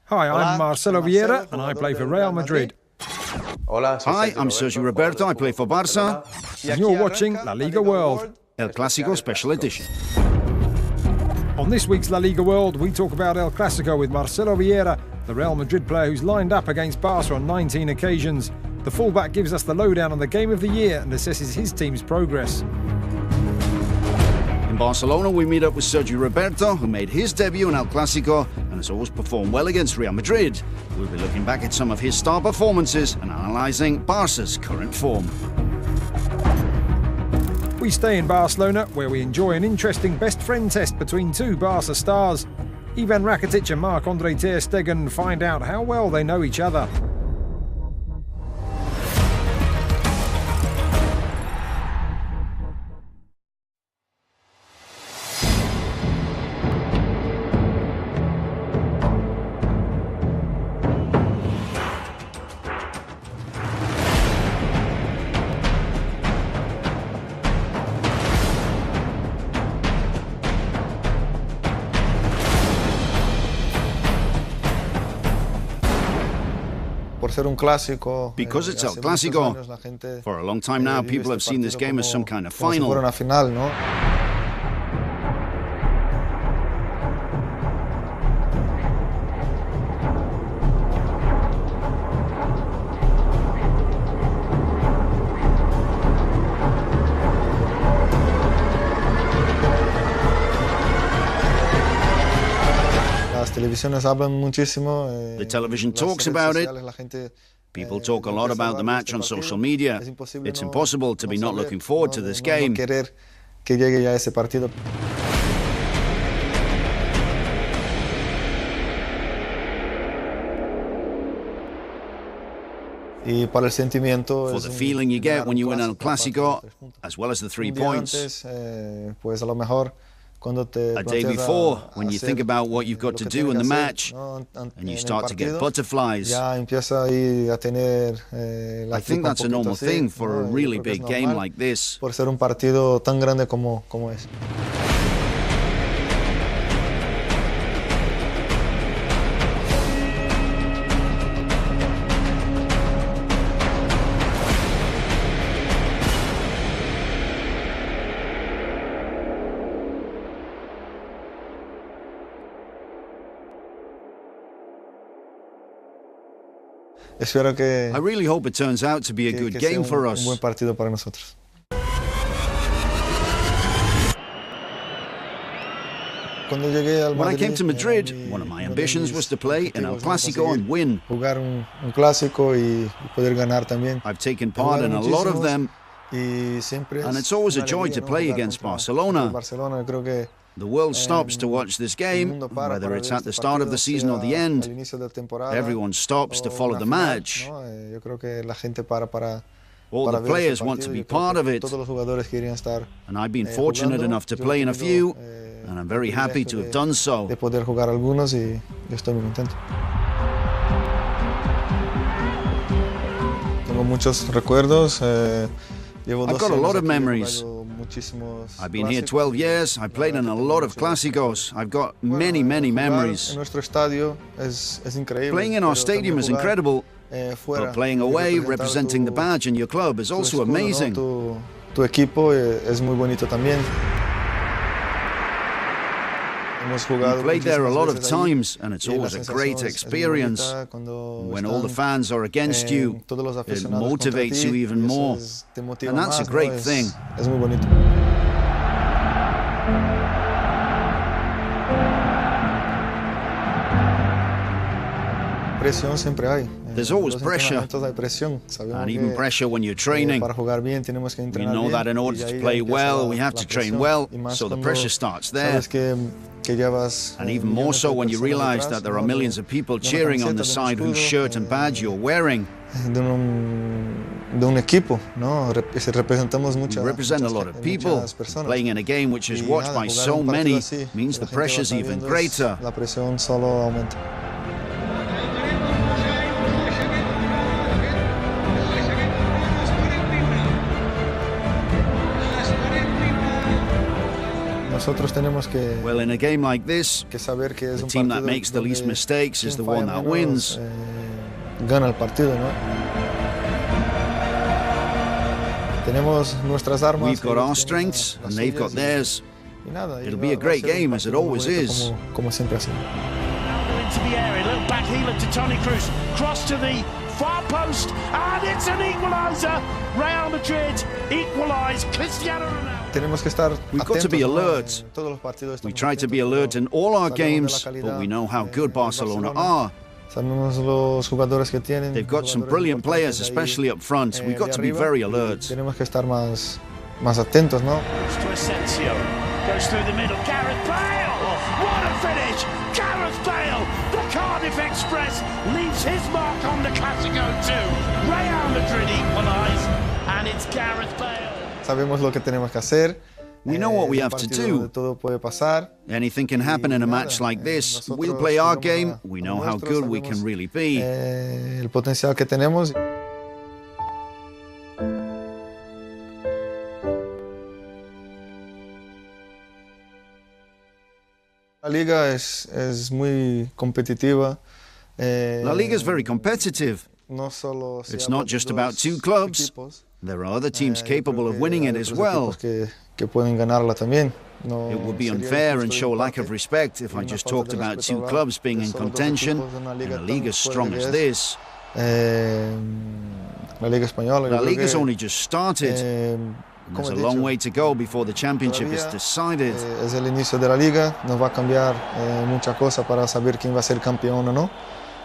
Hi, I'm Marcelo Vieira and I play for Real Madrid. Hi, I'm Sergio Roberto, I play for Barça. And you're watching La Liga World. El Clásico Special Edition. On this week's La Liga World, we talk about El Clásico with Marcelo Vieira, the Real Madrid player who's lined up against Barca on 19 occasions. The fullback gives us the lowdown on the game of the year and assesses his team's progress. In Barcelona, we meet up with Sergio Roberto, who made his debut in El Clásico and has always performed well against Real Madrid. We'll be looking back at some of his star performances and analysing Barca's current form. We stay in Barcelona, where we enjoy an interesting best friend test between two Barca stars. Ivan Rakitic and Marc-Andre ter Stegen find out how well they know each other. Because it's El Clásico, for a long time now, people have seen this game as some kind of final. The television talks about it. People talk a lot about the match on social media. It's impossible to be not looking forward to this game. For the feeling you get when you win El Clásico, as well as the 3 points. A day before, when you think about what you've got to do in the match, and you start to get butterflies. I think that's a normal thing for a really big game like this. I really hope it turns out to be a good game for us. When I came to Madrid, one of my ambitions was to play in El Clásico and win. I've taken part in a lot of them, and it's always a joy to play against Barcelona. The world stops to watch this game, whether it's at the start of the season or the end. Everyone stops to follow the match. All the players want to be part of it. And I've been fortunate enough to play in a few, and I'm very happy to have done so. I've got a lot of memories. I've been here 12 years, I played in a lot of Clásicos. I've got many memories. Playing in our stadium is incredible, but playing away, representing the badge and your club is also amazing. We played there a lot of times, and it's always a great experience. When all the fans are against you, it motivates you even more, and that's a great thing. There's always pressure, and even pressure when you're training. We know that in order to play well, we have to train well, so the pressure starts there. And even more so when you realize that there are millions of people cheering on the side whose shirt and badge you're wearing. We represent a lot of people. Playing in a game which is watched by so many means the pressure's even greater. Well, in a game like this, the team that makes the least mistakes is the one that wins. Gana el partido, ¿no? We've got our strengths and they've got theirs. It'll be a great game, as it always is. Como siempre ha sido. Into the area, little back heeler to Toni Kroos, cross to the far post, and it's an equaliser. Real Madrid equalise. Cristiano Ronaldo. We've got to be alert. We try to be alert in all our games, but we know how good Barcelona are. They've got some brilliant players, especially up front. We've got to be very alert. Tenemos que estar más atentos, ¿no? Goes through the middle, Gareth Bale! What a finish! Gareth Bale! The Cardiff Express leaves his mark on the Clásico too. Real Madrid equalise, and it's Gareth Bale. Sabemos lo que tenemos que hacer. We know what we have to do. Todo puede pasar. Anything can happen in a match like this. We'll play our game. We know how good we can really be. El potencial que tenemos. La Liga es muy competitiva. La Liga is very competitive. It's not just about two clubs. There are other teams capable of winning it as well. Que pueden ganarla también. It would be unfair and show a lack of respect if I just talked about two clubs being in contention in a league as strong as this. La Liga's only just started. There's a long way to go before the championship is decided. Es el inicio de la Liga, nos va a cambiar mucha cosa para saber quién va a ser campeón o no.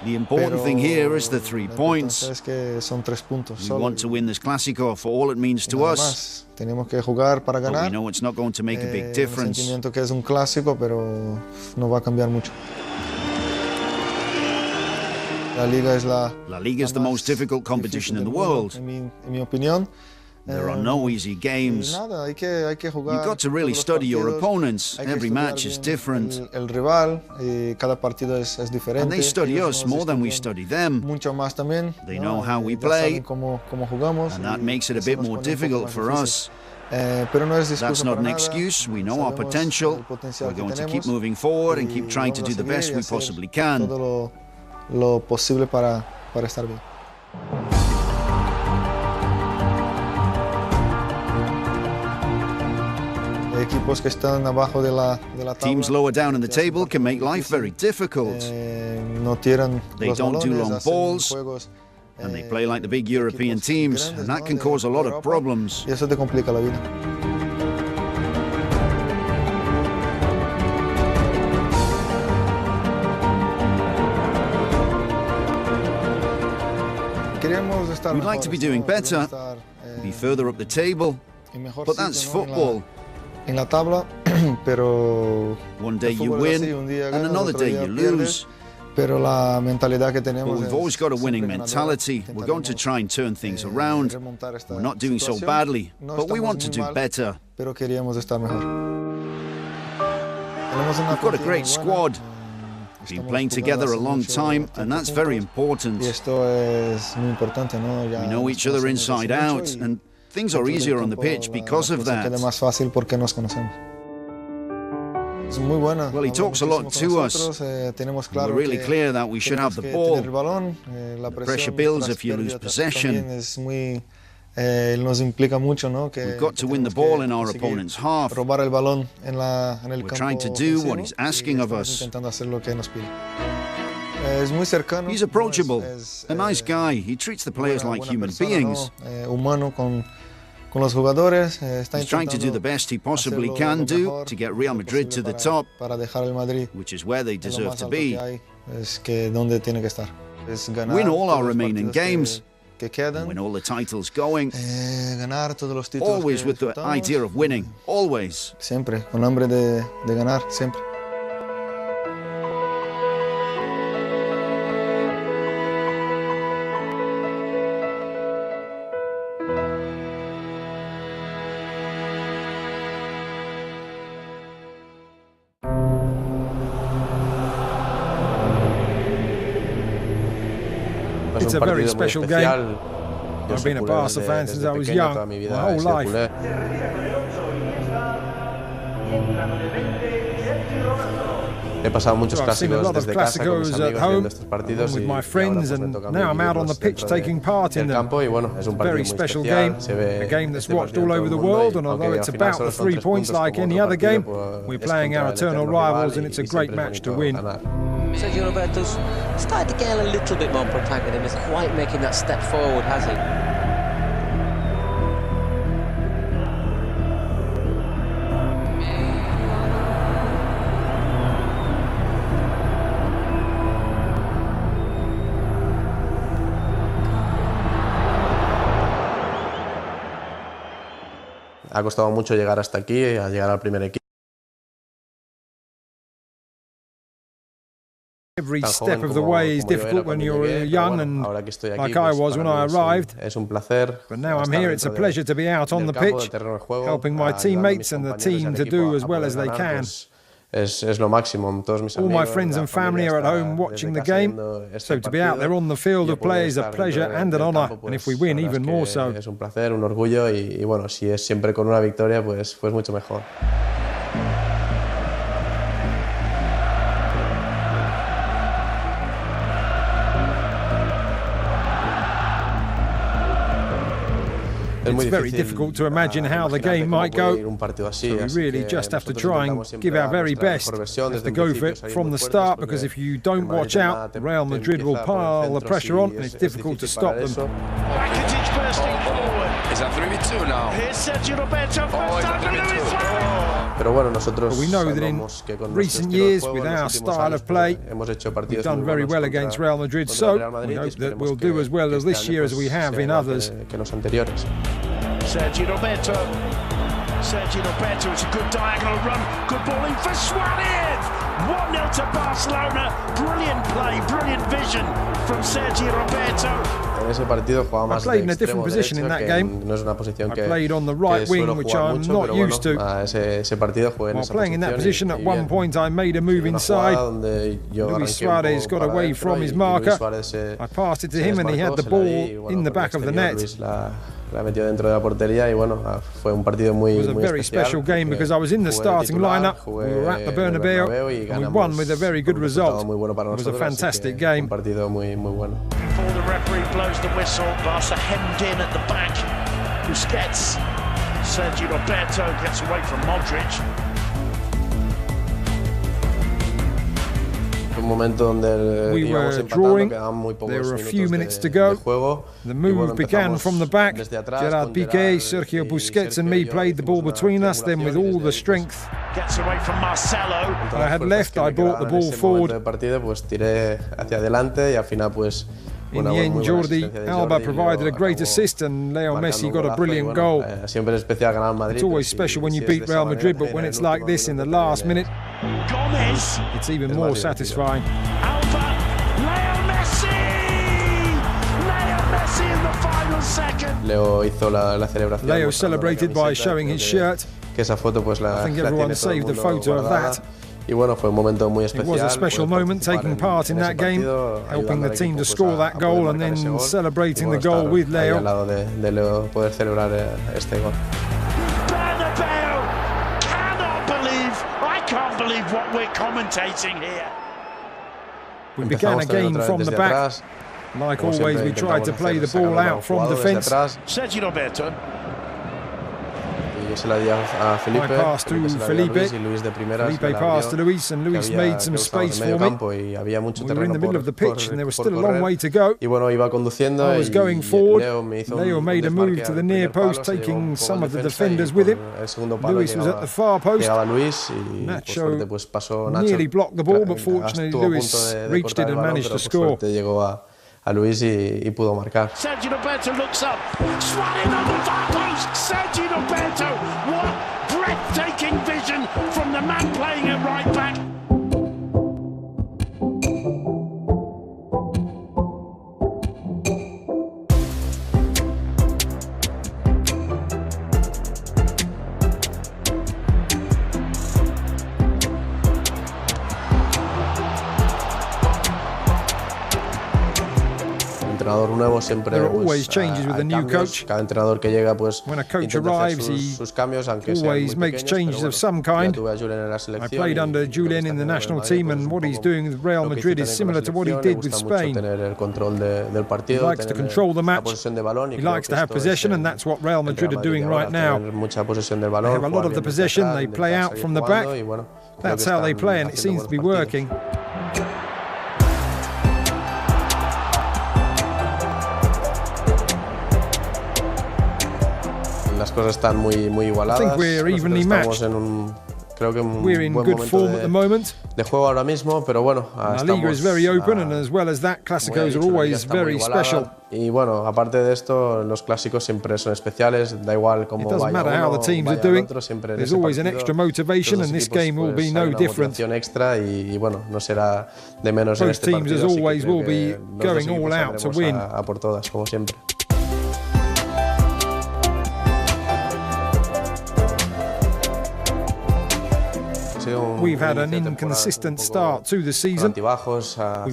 The important thing here is the 3 points. Es que son 3 puntos. We want to win this Clásico for all it means to us. Tenemos que jugar para ganar. But we know it's not going to make a big difference. El sentimiento que es un clásico, pero no va a cambiar mucho. La Liga is the most difficult competition in the world. En mi opinión. There are no easy games. Hay que jugar. You've got to really study your opponents. Every match is different. El rival, cada partido es diferente. And they study us more than we study them. Mucho más también. They know how we play, cómo jugamos, and that makes it a bit more difficult for us. That's not an excuse. We know our potential. We're going to keep moving forward and keep trying to do the best we possibly can. Todo lo posible para estar bien. Equipos que están abajo de la tabla. Teams lower down in the table can make life very difficult. No tiran they don't do long balls, and they play like the big European teams, and that can cause a lot of problems. Y eso te complica la vida. We'd like to be doing better, be further up the table, but that's football. En la tabla, pero one day you win, and another day you lose. Pero la mentalidad que tenemos. But we've always got a winning mentality. We're going to try and turn things around. We're not doing so badly, but we want to do better. Pero queríamos estar mejor. We've got a great squad. We've been playing together a long time, and that's very important. We know each other inside out, and things are easier on the pitch because of that. Well, he talks a lot to us. We're really clear that we should have the ball. The pressure builds if you lose possession. We've got to win the ball in our opponent's half. We're trying to do what he's asking of us. He's approachable, a nice guy. He treats the players like human beings. He's trying to do the best he possibly can do to get Real Madrid to the top, which is where they deserve to be. Win all our remaining games, win all the titles going, always with the idea of winning, always. Siempre, con hambre de ganar, siempre. It's a very special game. I've been a Barca fan since I was young, my whole life. He pasado muchos clásicos desde casa con mis amigos viendo estos partidos with my friends, and now I'm out on the pitch taking part in them. Es un Very special game, a game that's watched all over the world, and although it's about the 3 points like any other game, we're playing our eternal rivals, and it's a great match to win. Sergio Roberto's started to get a little bit more protected and isn't quite making that step forward, has he? Ha costado mucho llegar hasta aquí, a llegar al primer equipo. Every step of the way is difficult when you're young and like I was when I arrived. But now I'm here, it's a pleasure to be out on the pitch, helping my teammates and the team to do as well as they can. All my friends and family are at home watching the game, so to be out there on the field of play is a pleasure and an honour, and if we win, even more so. Es un placer, un orgullo y bueno, si es siempre con una victoria, pues mucho mejor. It's very difficult to imagine how the game might go, so we really just have to try and give our very best. Have to go for it from the start, because if you don't watch out, Real Madrid will pile the pressure on and it's difficult to stop them. Rakitic bursting forward. Is that 3v2 now? Here's Sergio Roberto, first time to Luis But we know that in recent years, with our style of play, we've done very well against Real Madrid, so we hope that we'll do as well as this year as we have in others. Sergio Roberto, it's a good diagonal run, good ball in for Suarez. 1-0 to Barcelona, brilliant play, brilliant vision from Sergio Roberto. I played in a different position in that game. I played on the right wing, which I'm not used to. While playing in that position, at one point I made a move inside. Luis Suarez got away from his marker. I passed it to him and he had the ball in the back of the net. It was a very special game because I was in the starting lineup, we were at the Bernabeu, and we won with a very good result. It was a fantastic game. Before the referee blows the whistle, Barca hemmed in at the back. Busquets, Sergio Roberto gets away from Modric. We were drawing, there were a few minutes to go. The move began from the back. Gerard Piqué, Sergio Busquets and me played the ball between us, then with all the strength Gets away from Marcelo. I had left, I brought the ball forward. In the end, Jordi Alba provided a great assist and Leo Messi got a brilliant goal. It's always special when you beat Real Madrid, but when it's like this in the last minute, it's even more satisfying. Alba, Leo Messi! Leo Messi in the final second. Leo celebrated by showing his shirt. I think everyone saved a photo of that. It was a special moment taking part in that game, helping the team to score that goal and then celebrating the goal with Leo. Bernabeu, I can't believe what we're commentating here. We began again from the back. Like always, we tried to play the ball out from defence. Sergio Roberto. I passed to Felipe. Felipe passed to Luis, and Luis made some space for me. We were in the middle of the pitch, and there was still a long way to go. I was going forward. Leo made a move to the near post, taking some of the defenders with him. Luis was at the far post. Nacho nearly blocked the ball, but fortunately Luis reached it and managed to score. Sergio Roberto looks up. Swatting on the far post. Sergio Roberto. What breathtaking vision from the man playing at right back. entrenador nuevo siempre there are always pues, changes with hay a new cambios. coach. Cada entrenador que llega pues When a coach intenta hacer arrives, he sus cambios, aunque always sean muy makes pequeños, changes pero of some kind. ya tuve a Julen en la selección I played under Julen in the national team, and what he's doing with Real Madrid is similar to what he did with Spain. Tener el control del partido, He likes to control the match. posesión de balón, y He creo likes que to have esto es possession, and that's what Real Madrid are doing right now. Mucha posesión del balón, They have a lot of the jugar bien possession, desde they atrás, play intentar out seguir from the jugando, back. y bueno, That's creo que how they están play, and it haciendo seems to be buenos working. Las cosas están muy igualadas. I think we're evenly matched. Creo que We're in good form at the moment. De juego ahora mismo, pero bueno, La Liga is very open, and as well as that, Clásicos are always very special. Y bueno, aparte de esto, los clásicos siempre son especiales, da igual cómo vaya uno, It doesn't matter how the teams are doing. Siempre There's always an extra motivation, and this game will be no different. Extra y bueno, no será de menos en este partido. Both teams, as always, will be going all out to win. A por todas, como siempre. We've had an inconsistent start to the season. We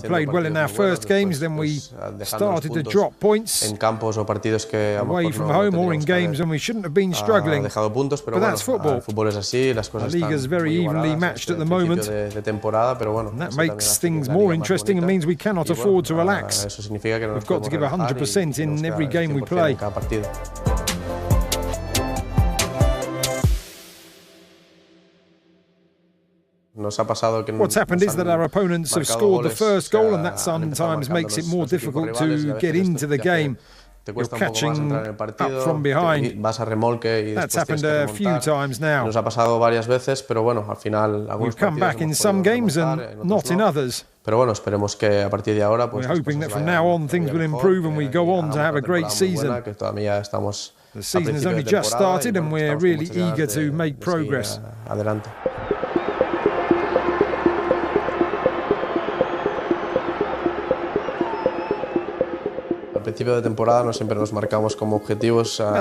played well in our first games, then we started to drop points away from home or in games when we shouldn't have been struggling. But that's football. The Liga is very evenly matched at the moment, and that makes things more interesting and means we cannot afford to relax. We've got to give 100% in every game we play. What's happened is that our opponents have scored the first goal, and that sometimes makes it more difficult to get into the game. You're catching up from behind. That's happened a few times now. We've come back in some games and not in others. We're hoping that from now on things will improve and we go on to have a great season. The season has only just started and we're really eager to make progress. At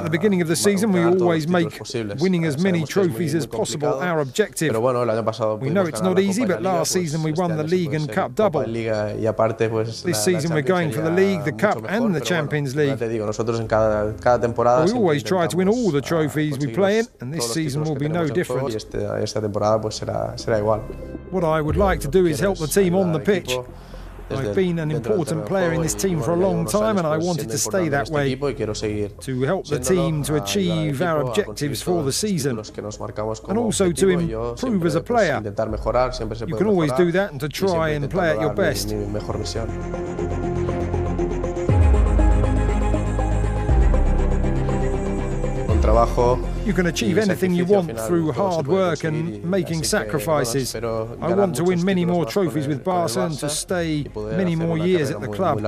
the beginning of the season, we always make winning as many trophies as possible our objective. We know it's not easy, but last season we won the League and Cup double. This season we're going for the League, the Cup and the Champions League. We always try to win all the trophies we play in, and this season will be no different. What I would like to do is help the team on the pitch. I've been an important player in this team for a long time, and I wanted to stay that way, to help the team to achieve our objectives for the season, and also to improve as a player. You can always do that and to try and play at your best. You can achieve anything you want through hard work and making sacrifices. I want to win many more trophies with Barca and to stay many more years at the club.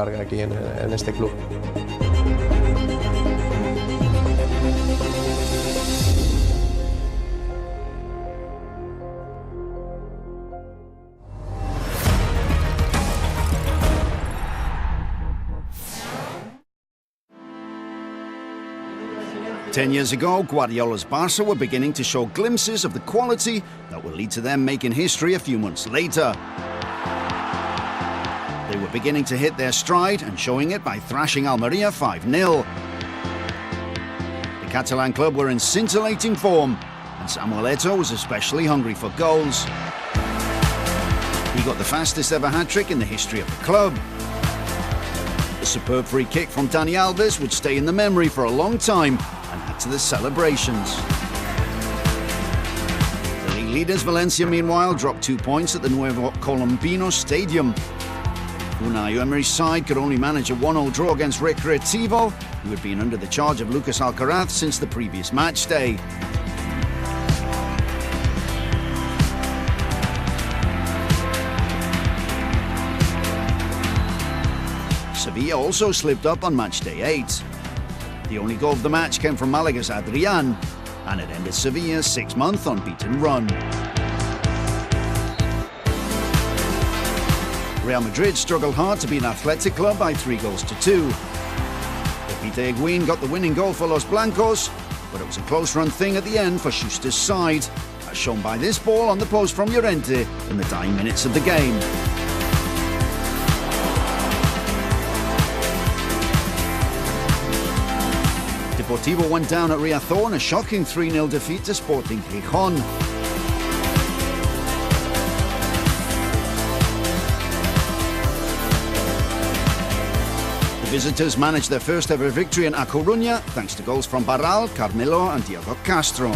Ten years ago, Guardiola's Barca were beginning to show glimpses of the quality that will lead to them making history a few months later. They were beginning to hit their stride and showing it by thrashing Almeria 5-0. The Catalan club were in scintillating form, and Samuel Eto'o was especially hungry for goals. He got the fastest ever hat-trick in the history of the club. The superb free kick from Dani Alves would stay in the memory for a long time and add to the celebrations. The league leaders Valencia meanwhile dropped 2 points at the Nuevo Colombino Stadium. Unai Emery's side could only manage a 1-0 draw against Recreativo, who had been under the charge of Lucas Alcaraz since the previous match day. Sevilla also slipped up on match day 8. The only goal of the match came from Malaga's Adrian, and it ended Sevilla's 6-month unbeaten run. Real Madrid struggled hard to beat an Athletic club by 3-2. Pepite Higuain got the winning goal for Los Blancos, but it was a close run thing at the end for Schuster's side, as shown by this ball on the post from Llorente in the dying minutes of the game. Deportivo went down at Riazor, a shocking 3-0 defeat to Sporting Gijón. The visitors managed their first ever victory in A Coruña thanks to goals from Barral, Carmelo and Diego Castro.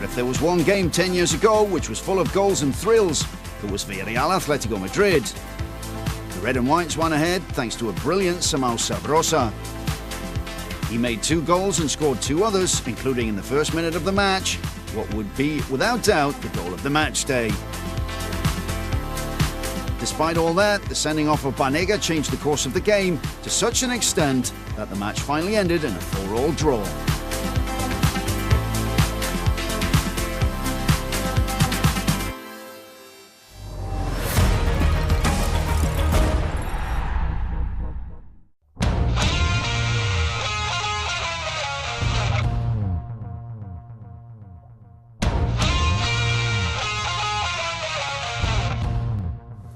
If there was one game 10 years ago which was full of goals and thrills, it was Villarreal Atletico Madrid. The Red and Whites won ahead thanks to a brilliant Samão Sabrosa. He made 2 goals and scored 2 others, including in the first minute of the match, what would be, without doubt, the goal of the match day. Despite all that, the sending off of Banega changed the course of the game to such an extent that the match finally ended in a 4-4 draw.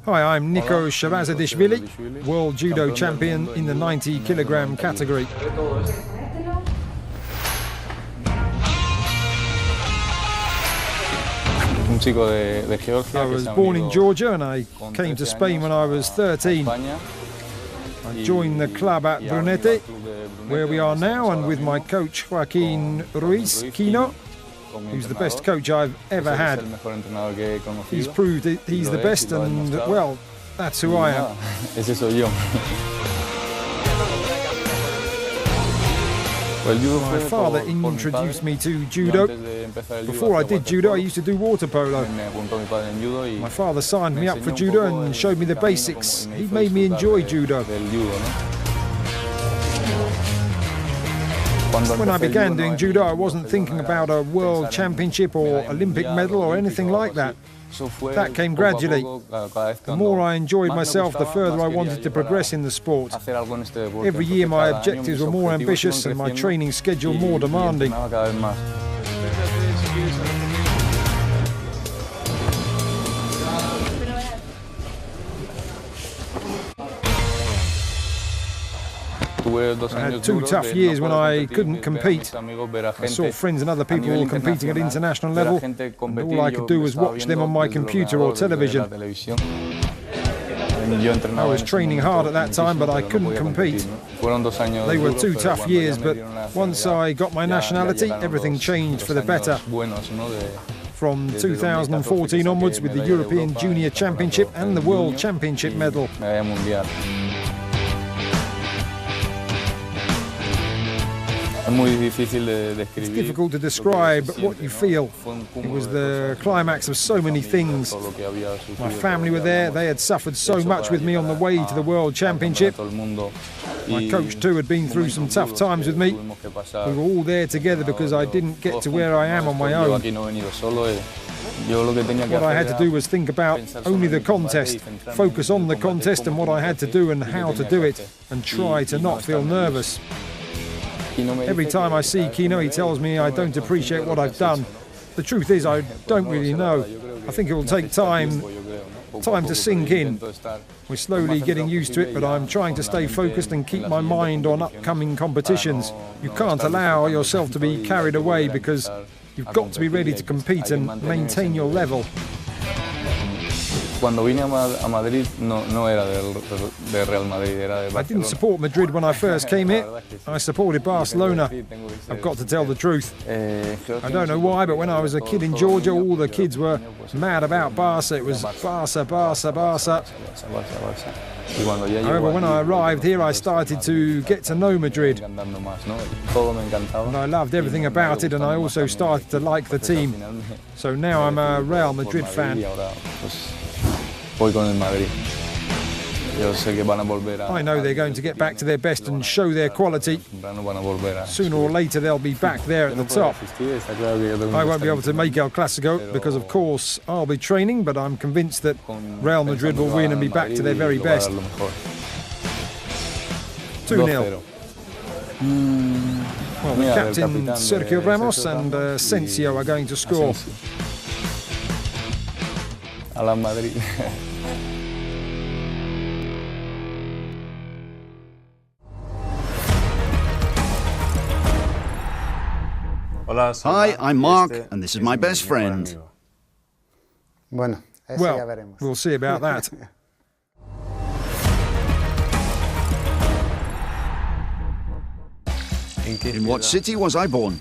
Hi, I'm Nico Shabazadishvili, world judo champion in the 90-kilogram category. I was born in Georgia and I came to Spain when I was 13. I joined the club at Brunete, where we are now, and with my coach Joaquin Ruiz Quino, who's the best coach I've ever had. He's proved that he's the best, and well, that's who I am. My father introduced me to judo. Before I did judo, I used to do water polo. My father signed me up for judo and showed me the basics. He made me enjoy judo. When I began doing judo, I wasn't thinking about a world championship or Olympic medal or anything like that. That came gradually. The more I enjoyed myself, the further I wanted to progress in the sport. Every year my objectives were more ambitious and my training schedule more demanding. I had 2 tough years when I couldn't compete. I saw friends and other people competing at international level, and all I could do was watch them on my computer or television. I was training hard at that time, but I couldn't compete. They were 2 tough years, but once I got my nationality, everything changed for the better. From 2014 onwards, with the European Junior Championship and the World Championship medal. It's difficult to describe what you feel. It was the climax of so many things. My family were there, they had suffered so much with me on the way to the World Championship. My coach too had been through some tough times with me. We were all there together because I didn't get to where I am on my own. What I had to do was think about only the contest, focus on the contest and what I had to do and how to do it, and try to not feel nervous. Every time I see Quino, he tells me I don't appreciate what I've done. The truth is, I don't really know. I think it will take time to sink in. We're slowly getting used to it, but I'm trying to stay focused and keep my mind on upcoming competitions. You can't allow yourself to be carried away because you've got to be ready to compete and maintain your level. I didn't support Madrid when I first came here. I supported Barcelona. I've got to tell the truth. I don't know why, but when I was a kid in Georgia, all the kids were mad about Barca. It was Barca, Barca, Barca. However, when I arrived here, I started to get to know Madrid. And I loved everything about it, and I also started to like the team. So now I'm a Real Madrid fan. I know they're going to get back to their best and show their quality. Sooner or later they'll be back there at the top. I won't be able to make El Clásico because of course I'll be training, but I'm convinced that Real Madrid will win and be back to their very best. 2-0. Well, the captain Sergio Ramos and Asensio are going to score. A la Madrid. Hi, I'm Mark, and this is my best friend. Well, we'll see about that. In what city was I born?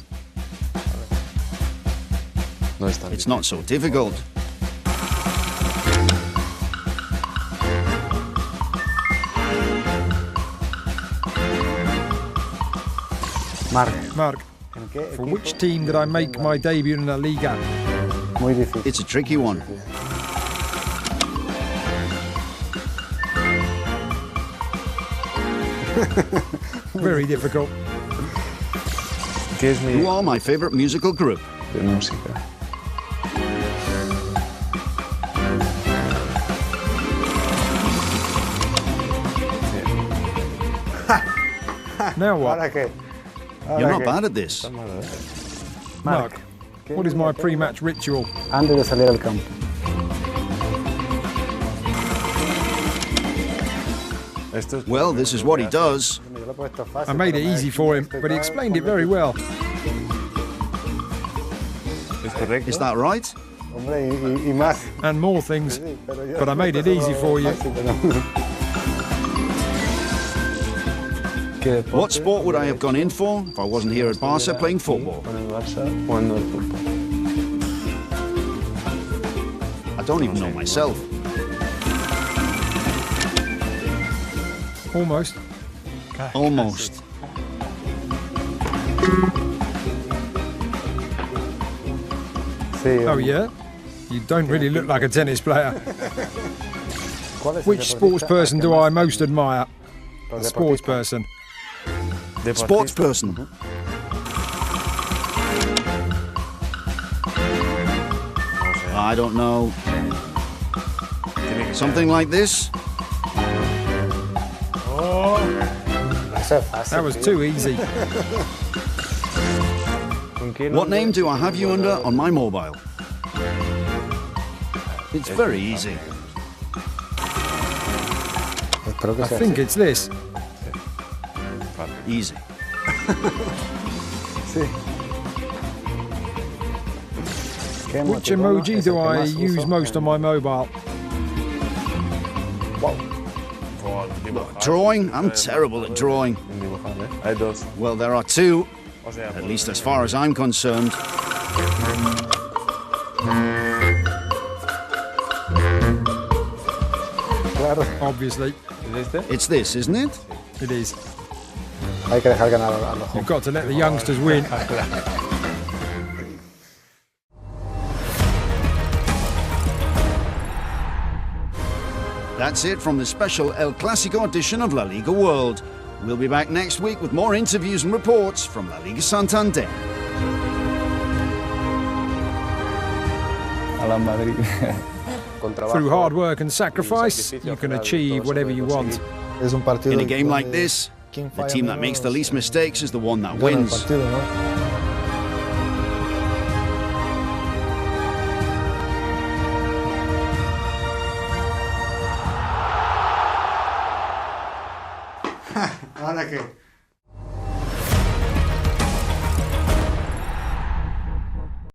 It's not so difficult. Mark, for which team did I make my debut in La Liga? It's a tricky one. Very difficult. Who are my favorite musical group? Now what? You're not bad at this. Mark, what is my pre-match ritual? Antes de salir al campo. Well, this is what he does. I made it easy for him, but he explained it very well. Is that right? And more things, but I made it easy for you. What sport would I have gone in for if I wasn't here at Barca playing football? I don't even know myself. Almost. Almost. Oh yeah? You don't really look like a tennis player. Which sports person do I most admire? A sports person. Sports person. I don't know. Something like this? That was too easy. What name do I have you under on my mobile? It's very easy. I think it's this. Easy. Which emoji do I use most on my mobile? Drawing? I'm terrible at drawing. Well, there are two, at least as far as I'm concerned. Obviously. It's this, isn't it? It is. You've got to let the youngsters win. That's it from the special El Clásico edition of La Liga World. We'll be back next week with more interviews and reports from La Liga Santander. A la Madrid. Through hard work and sacrifice, you can achieve whatever you want. In a game like this, the team that makes the least mistakes is the one that wins. Ahora qué.